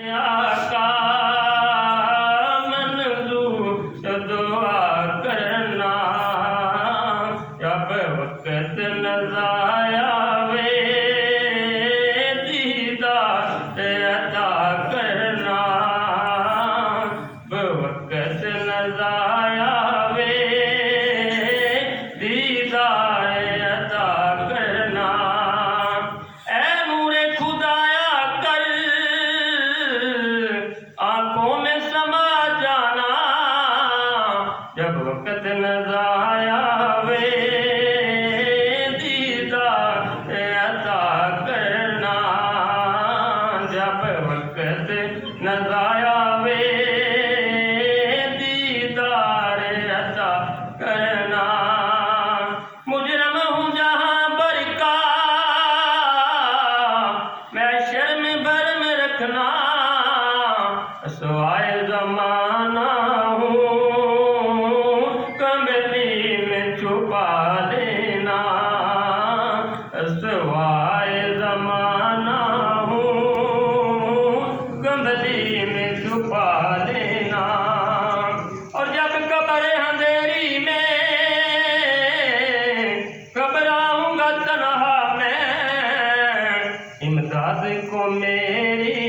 آقا منظور دعا کرنا جب وقت نظایا وے دیدار عطا کرنا وقت نظایا وے دیدار عطا کرنا اے نور خدایا کر آنکھوں میں سما جانا جب وقت نظایا وے دیدار عطا کرنا جب وقت نظایا وے دیدار عطا کرنا مجرم ہوں جہاں پر کا میں شرم برم رکھنا سوائے زمانہ ہوں کملی میں چھپا لینا سوائے زمانہ ہوں کملی میں چھپا لینا اور جب قبر اندھیری میں گھبراؤں گا تنہا میں امداد کو میری